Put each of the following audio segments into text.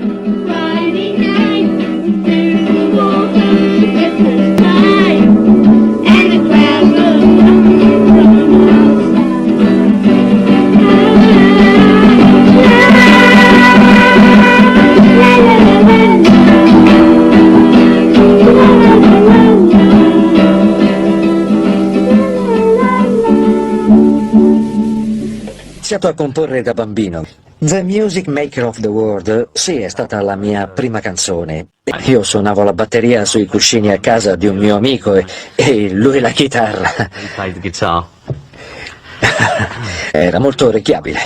Ho iniziato a comporre da bambino. The Music Maker of the World, sì, è stata la mia prima canzone. Io suonavo la batteria sui cuscini a casa di un mio amico e lui la chitarra. He played the guitar. Era molto orecchiabile.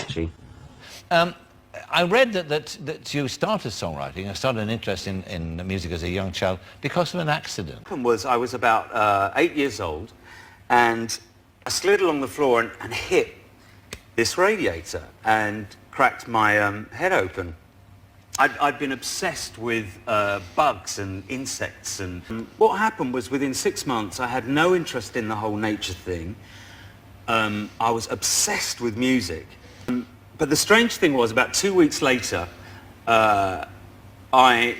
I read that you started songwriting, you started an interest in music as a young child because of an accident. I was about 8 years old and I slid along the floor and hit this radiator and cracked my head open. I'd been obsessed with bugs and insects, and what happened was within 6 months I had no interest in the whole nature thing. I was obsessed with music. But the strange thing was, about 2 weeks later, I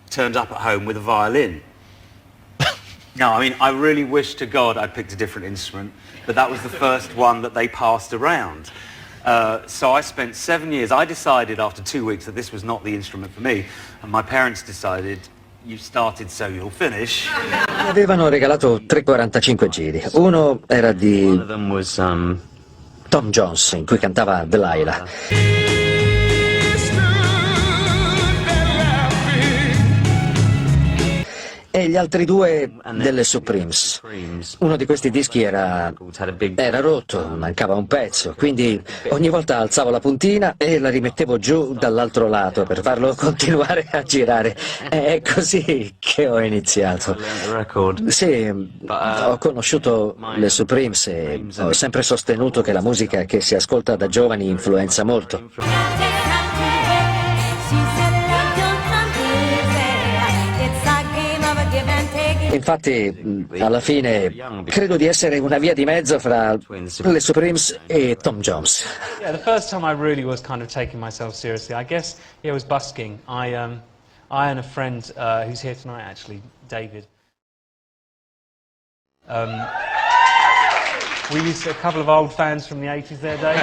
turned up at home with a violin. No, I mean, I really wish to God I'd picked a different instrument, but that was the first one that they passed around. So I spent 7 years. I decided after 2 weeks that this was not the instrument for me, and my parents decided, you started so you'll finish. Mi avevano regalato 345 giri. Uno era di One of them was Tom Jones, in cui cantava Delilah. E gli altri due delle Supremes. Uno di questi dischi era rotto, mancava un pezzo, quindi ogni volta alzavo la puntina e la rimettevo giù dall'altro lato per farlo continuare a girare. È così che ho iniziato. Sì, ho conosciuto le Supremes e ho sempre sostenuto che la musica che si ascolta da giovani influenza molto. Infatti, alla fine, credo di essere una via di mezzo fra le Supremes e Tom Jones. Yeah, the first time I really was kind of taking myself seriously, I guess, it was busking. I and a friend who's here tonight, actually, David. We used a couple of old fans from the 80s there, Dave.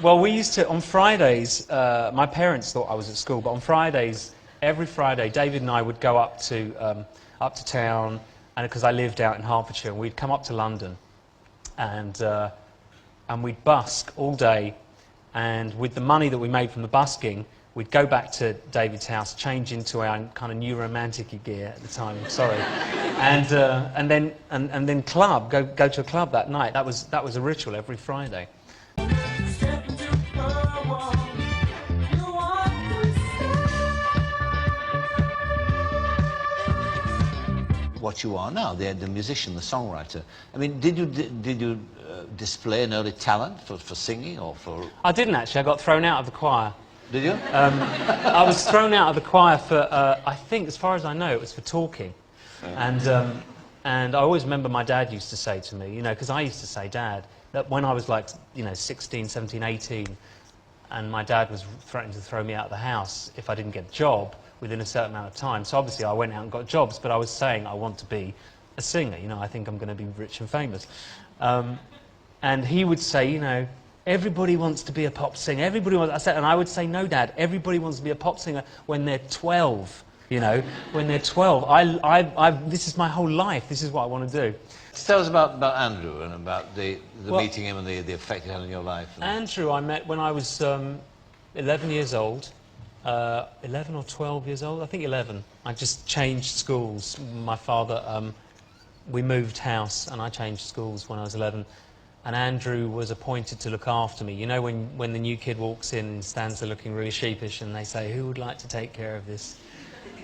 Well, we used to, on Fridays, my parents thought I was at school, but on Fridays, every Friday, David and I would go up to town, and because I lived out in Hertfordshire, and we'd come up to London, and we'd busk all day, and with the money that we made from the busking, we'd go back to David's house, change into our kind of new romantic gear at the time. Sorry, and then club, go to a club that night. That was a ritual every Friday. What you are now, the musician, the songwriter. I mean, did you display an early talent for singing or for? I didn't actually. I got thrown out of the choir. Did you? I was thrown out of the choir for, I think, as far as I know, it was for talking. And I always remember my dad used to say to me, you know, because I used to say, Dad, that when I was like, you know, 16, 17, 18, and my dad was threatening to throw me out of the house if I didn't get a job within a certain amount of time. So obviously I went out and got jobs, but I was saying I want to be a singer, you know, I think I'm going to be rich and famous. And he would say, you know, everybody wants to be a pop singer, everybody wants, and I would say, no, Dad, everybody wants to be a pop singer when they're 12, you know, when they're 12. This is my whole life, this is what I want to do. Tell us about Andrew and about the meeting him and the effect it had on your life. Andrew I met when I was 11 years old. 11 or 12 years old, I think 11. I just changed schools. My father, we moved house and I changed schools when I was 11. And Andrew was appointed to look after me. You know when the new kid walks in and stands there looking really sheepish and they say, who would like to take care of this?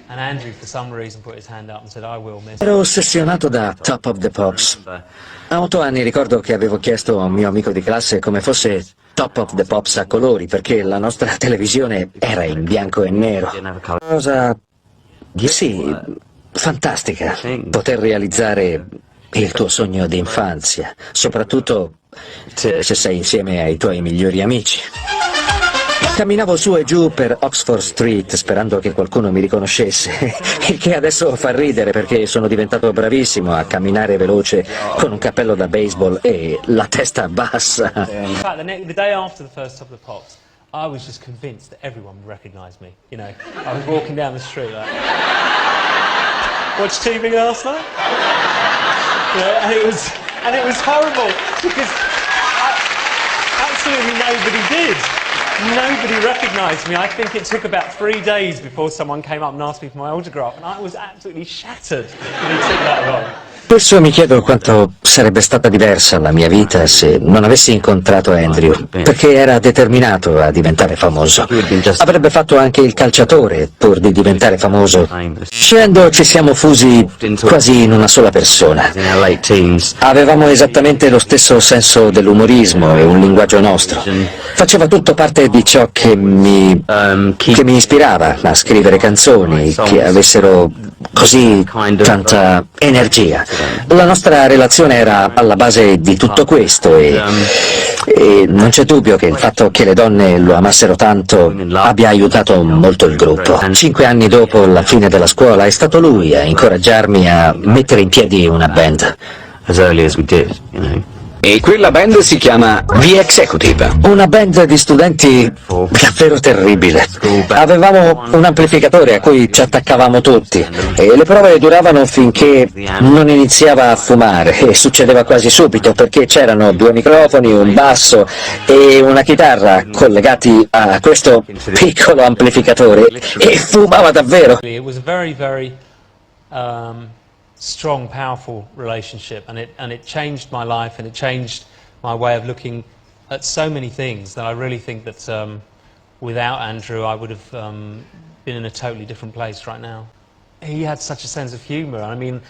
And Andrew, for some reason, put his hand up and said, I will, miss. Ero ossessionato da Top of the Pops. A 8 anni ricordo che avevo chiesto a un mio amico di classe come fosse Top of the Pops a colori, perché la nostra televisione era in bianco e nero. Cosa sì, fantastica, poter realizzare il tuo sogno di infanzia, soprattutto se sei insieme ai tuoi migliori amici. Camminavo su e giù per Oxford Street sperando che qualcuno mi riconoscesse, il che adesso fa ridere perché sono diventato bravissimo a camminare veloce con un cappello da baseball e la testa bassa. In fact, the day after the first Top of the Pops, I was just convinced that everyone would recognise me. You know, I was walking down the street like, watched TV last night? Yeah, and it was horrible because absolutely nobody did. Nobody recognised me. I think it took about 3 days before someone came up and asked me for my autograph, and I was absolutely shattered that it took that long. Spesso mi chiedo quanto sarebbe stata diversa la mia vita se non avessi incontrato Andrew, perché era determinato a diventare famoso. Avrebbe fatto anche il calciatore pur di diventare famoso. Crescendo ci siamo fusi quasi in una sola persona. Avevamo esattamente lo stesso senso dell'umorismo e un linguaggio nostro. Faceva tutto parte di ciò che mi ispirava a scrivere canzoni che avessero così tanta energia. La nostra relazione era alla base di tutto questo e non c'è dubbio che il fatto che le donne lo amassero tanto abbia aiutato molto il gruppo. 5 anni dopo la fine della scuola è stato lui a incoraggiarmi a mettere in piedi una band. As early as we did, you know. E quella band si chiama The Executive. Una band di studenti davvero terribile. Avevamo un amplificatore a cui ci attaccavamo tutti e le prove duravano finché non iniziava a fumare e succedeva quasi subito perché c'erano 2 microfoni, un basso e una chitarra collegati a questo piccolo amplificatore e fumava davvero. It was a very, very strong, powerful relationship, and it changed my life, and it changed my way of looking at so many things that I really think that without Andrew I would have been in a totally different place right now. He had such a sense of humour. I mean,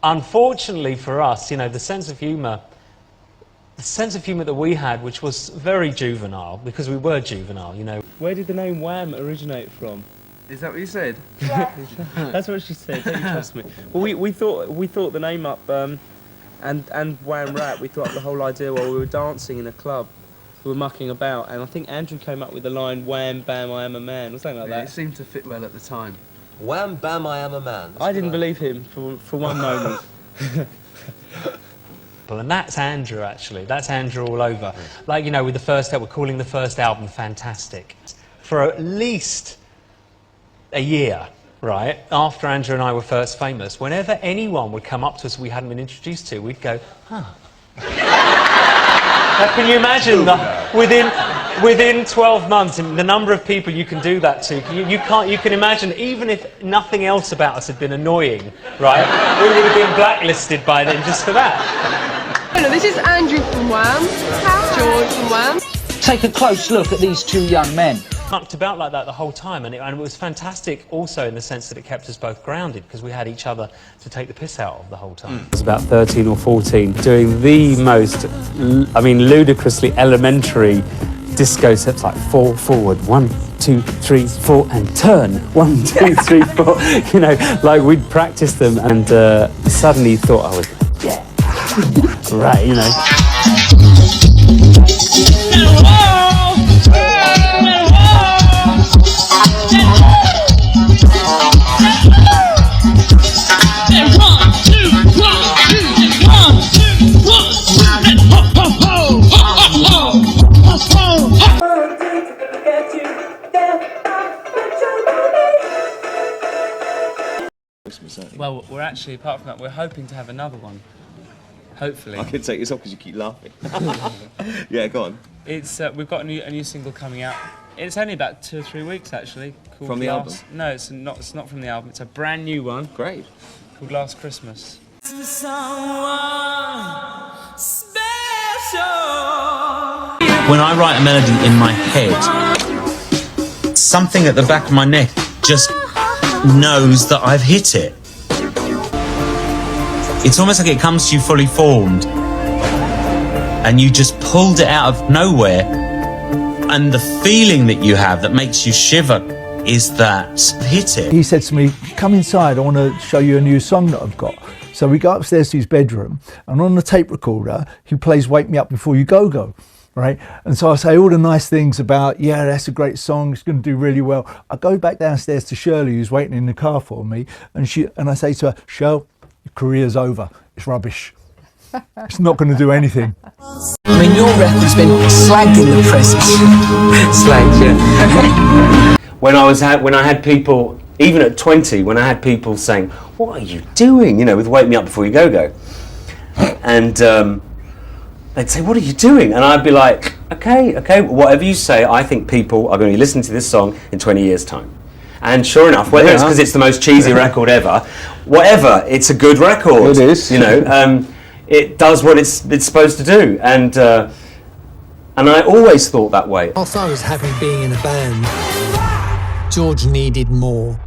unfortunately for us, you know, the sense of humour that we had, which was very juvenile, because we were juvenile, you know. Where did the name Wham originate from? Is that what you said? Yeah. That's what she said. Don't you trust me? Well, we thought the name up, and Wham Rap. We thought up the whole idea while we were dancing in a club. We were mucking about, and I think Andrew came up with the line "Wham Bam, I am a man," or something like that. It seemed to fit well at the time. Wham bam, I am a man. I didn't believe him for one moment. And that's Andrew, actually. That's Andrew all over. Like, you know, with the first album, we're calling the first album Fantastic. For at least a year, right, after Andrew and I were first famous, whenever anyone would come up to us we hadn't been introduced to, we'd go, huh. Now, can you imagine within 12 months the number of people you can do that to? You can imagine, even if nothing else about us had been annoying, right, we would have been blacklisted by then just for that. Hello, this is Andrew from Wham, George from Wham. Take a close look at these 2 young men. Mucked about like that the whole time, and it was fantastic also in the sense that it kept us both grounded because we had each other to take the piss out of the whole time. I was about 13 or 14 doing the most, ludicrously elementary disco steps, like 4 forward, 1, 2, 3, 4 and turn, 1, 2, 3, 4, you know, like we'd practice them, and suddenly thought I was, yeah, right, you know. Well, we're actually, apart from that, we're hoping to have another one. Hopefully. I can take this off because you keep laughing. Yeah, go on. It's we've got a new single coming out. It's only about 2 or 3 weeks actually. Called From the album? No, it's not from the album. It's a brand new one. Great. Called Last Christmas. When I write a melody in my head, something at the back of my neck just knows that I've hit it. It's almost like it comes to you fully formed and you just pulled it out of nowhere, and the feeling that you have that makes you shiver is that hit it. He said to me, come inside, I want to show you a new song that I've got. So we go upstairs to his bedroom, and on the tape recorder he plays Wake Me Up Before You Go Go. right? And so I say all the nice things about, yeah, that's a great song, it's going to do really well. I go back downstairs to Shirley, who's waiting in the car for me, and I say to her, Shirl, your career's over, it's rubbish. It's not going to do anything. I mean, your record's been slagged in the press. Slagged, yeah. When I had people, even at 20, when I had people saying, "What are you doing?" You know, with "Wake Me Up Before You Go," and they'd say, "What are you doing?" And I'd be like, "Okay, whatever you say. I think people are going to be listening to this song in 20 years' time." And sure enough, whether it's because it's the most cheesy record ever, whatever, it's a good record. It is. You know, it does what it's supposed to do, and I always thought that way. Whilst I was happy being in a band, George needed more.